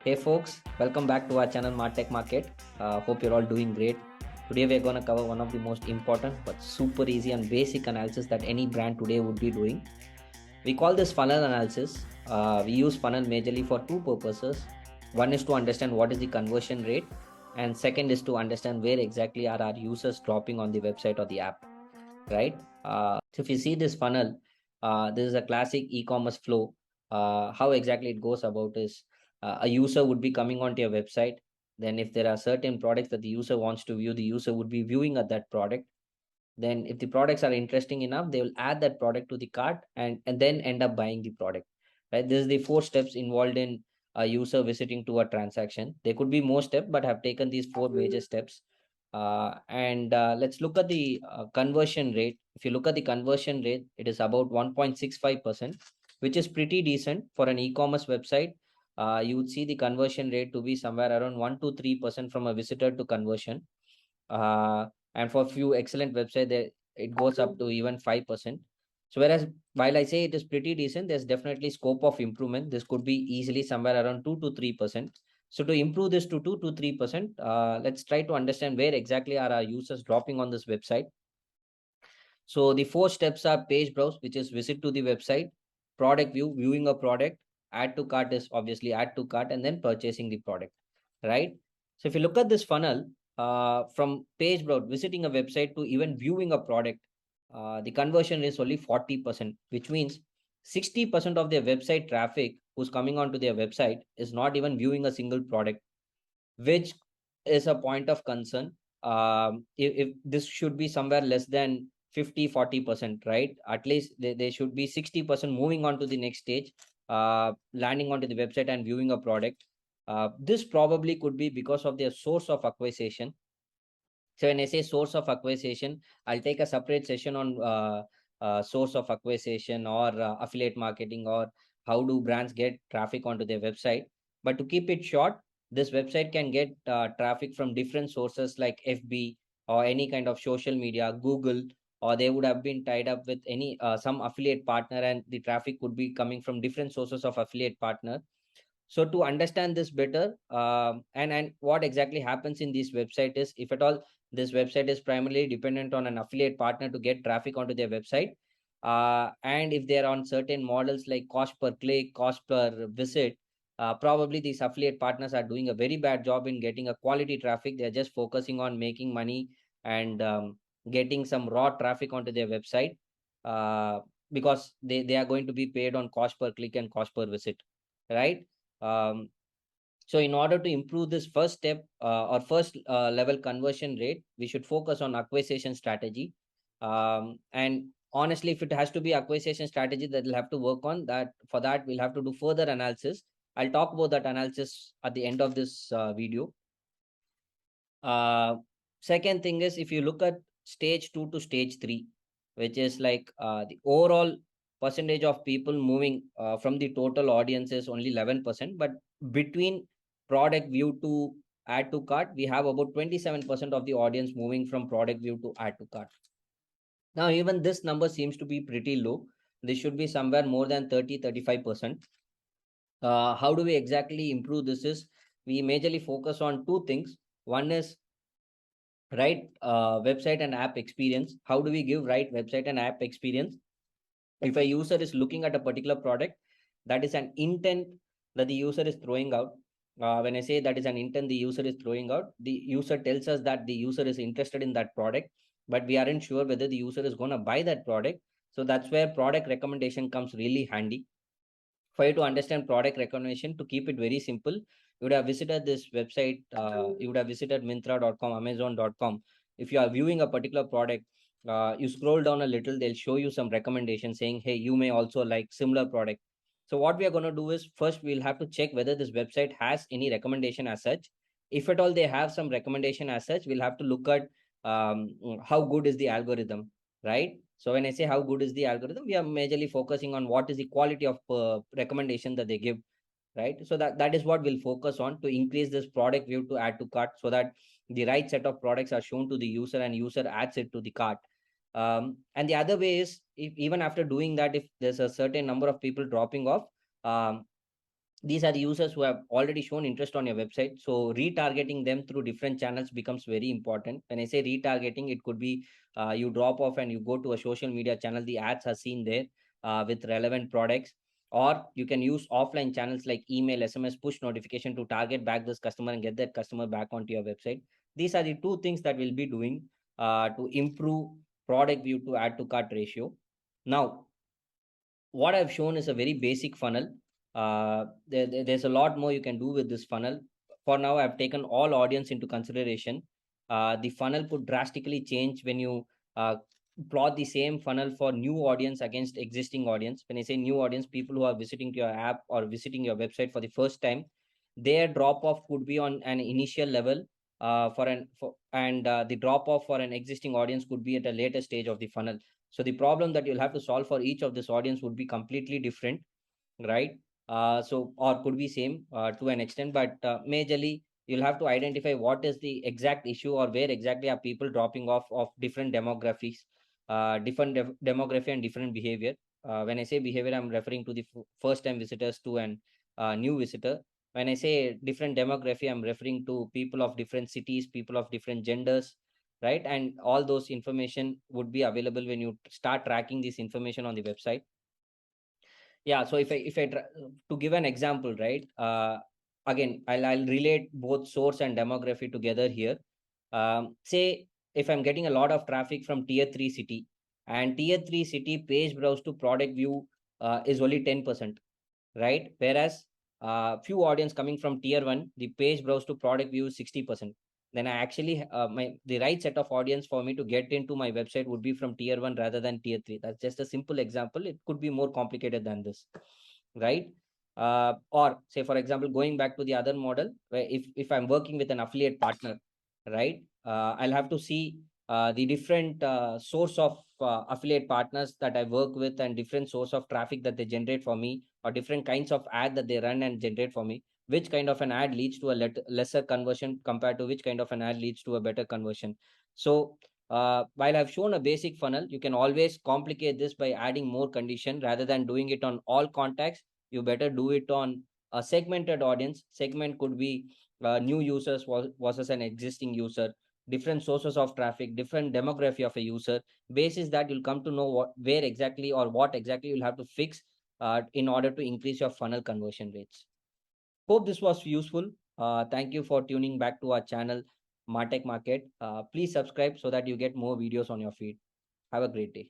Hey folks, welcome back to our channel Martech Market. Hope you're all doing great. Today we're going to cover one of the most important but super easy and basic analysis that any brand today would be doing. We call this funnel analysis. We use funnel majorly for two purposes. One is to understand what is the conversion rate, and second is to understand where exactly are our users dropping on the website or the app, right? So if you see this funnel, this is a classic e-commerce flow. How exactly it goes about is a user would be coming onto your website. Then if there are certain products that the user wants to view, the user would be viewing at that product. Then if the products are interesting enough, they will add that product to the cart and then end up buying the product, right? This is the four steps involved in a user visiting to a transaction. There could be more steps, but have taken these four major steps. And let's look at the conversion rate. If you look at the conversion rate, it is about 1.65%, which is pretty decent for an e-commerce website. You would see the conversion rate to be somewhere around 1 to 3% from a visitor to conversion. uh, and for few excellent websites there it goes up to even 5%. So whereas while I say it is pretty decent, there's definitely scope of improvement. This could be easily somewhere around 2 to 3%. So to improve this to 2 to 3%, let's try to understand where exactly are our users dropping on this website. So the four steps are page browse, which is visit to the website, product view, viewing a product, add to cart is obviously add to cart, and then purchasing the product, right? So if you look at this funnel, from page browse, visiting a website to even viewing a product, the conversion is only 40%, which means 60% of their website traffic who's coming onto their website is not even viewing a single product, which is a point of concern. If this should be somewhere less than 50-40%, right? At least they should be 60% moving on to the next stage, landing onto the website and viewing a product. This probably could be because of their source of acquisition. So when I say source of acquisition, I'll take a separate session on source of acquisition or affiliate marketing, or how do brands get traffic onto their website. But to keep it short, this website can get traffic from different sources like FB or any kind of social media, Google, or they would have been tied up with any some affiliate partner, and the traffic could be coming from different sources of affiliate partner. So to understand this better, and what exactly happens in this website is, if at all this website is primarily dependent on an affiliate partner to get traffic onto their website, and if they're on certain models like cost per click, cost per visit, probably these affiliate partners are doing a very bad job in getting a quality traffic. They're just focusing on making money and getting some raw traffic onto their website, uh, because they are going to be paid on cost per click and cost per visit, right? um, so in order to improve this first step, or first level conversion rate, we should focus on acquisition strategy. And honestly, if it has to be acquisition strategy that we'll have to work on, that for that we'll have to do further analysis. I'll talk about that analysis at the end of this video. uh, Second thing is, if you look at stage 2 to stage 3, which is like the overall percentage of people moving from the total audience is only 11%, but between product view to add to cart, we have about 27% of the audience moving from product view to add to cart. Now even this number seems to be pretty low. This should be somewhere more than 30-35%. How do we exactly improve this is, we majorly focus on two things. One is right website and app experience. How do we give right website and app experience? If a user is looking at a particular product, that is an intent that the user is throwing out. When I say that is an intent the user is throwing out, the user tells us that the user is interested in that product, but we aren't sure whether the user is going to buy that product. So that's where product recommendation comes really handy. For you to understand product recommendation, to keep it very simple, you would have visited this website, you would have visited Myntra.com, Amazon.com. If you are viewing a particular product, you scroll down a little, they'll show you some recommendations saying, hey, you may also like similar product. So what we are going to do is, first we'll have to check whether this website has any recommendation as such. If at all they have some recommendation as such, we'll have to look at how good is the algorithm, right? So when I say how good is the algorithm, we are majorly focusing on what is the quality of recommendation that they give, right? So that is what we'll focus on to increase this product view to add to cart, so that the right set of products are shown to the user and user adds it to the cart. And the other way is, if even after doing that, if there's a certain number of people dropping off, um, These are the users who have already shown interest on your website. So retargeting them through different channels becomes very important. When I say retargeting, it could be you drop off and you go to a social media channel, the ads are seen there with relevant products. Or you can use offline channels like email, SMS, push notification to target back this customer and get that customer back onto your website. These are the two things that we'll be doing to improve product view to add to cart ratio. Now, what I've shown is a very basic funnel. There's a lot more you can do with this funnel. For now, I've taken all audience into consideration. The funnel could drastically change when you plot the same funnel for new audience against existing audience. When I say new audience, people who are visiting to your app or visiting your website for the first time, their drop off could be on an initial level. And the drop off for an existing audience could be at a later stage of the funnel. So the problem that you'll have to solve for each of this audience would be completely different, right? So or could be same to an extent, but majorly you'll have to identify what is the exact issue or where exactly are people dropping off of different demographics, different demography and different behavior. When I say behavior, I'm referring to the first time visitors to an new visitor. When I say different demography, I'm referring to people of different cities, people of different genders, right? And all those information would be available when you start tracking this information on the website. Yeah, so if I try, to give an example, right? Again, I'll relate both source and demography together here. Say if I'm getting a lot of traffic from tier 3 city, and tier 3 city page browse to product view is only 10%, right? Whereas few audience coming from tier 1, the page browse to product view is 60%. Then I actually my the right set of audience for me to get into my website would be from tier 1 rather than tier 3. That's just a simple example. It could be more complicated than this, right? Or say for example, going back to the other model, where if I'm working with an affiliate partner, right? I'll have to see the different source of affiliate partners that I work with, and different source of traffic that they generate for me, or different kinds of ad that they run and generate for me. Which kind of an ad leads to a lesser conversion compared to which kind of an ad leads to a better conversion. So while I've shown a basic funnel, you can always complicate this by adding more condition. Rather than doing it on all contacts, you better do it on a segmented audience. Segment could be new users versus an existing user, different sources of traffic, different demography of a user. Basis that, you'll come to know where exactly or what exactly you'll have to fix in order to increase your funnel conversion rates. Hope this was useful. Thank you for tuning back to our channel, Martech Market. Please subscribe so that you get more videos on your feed. Have a great day.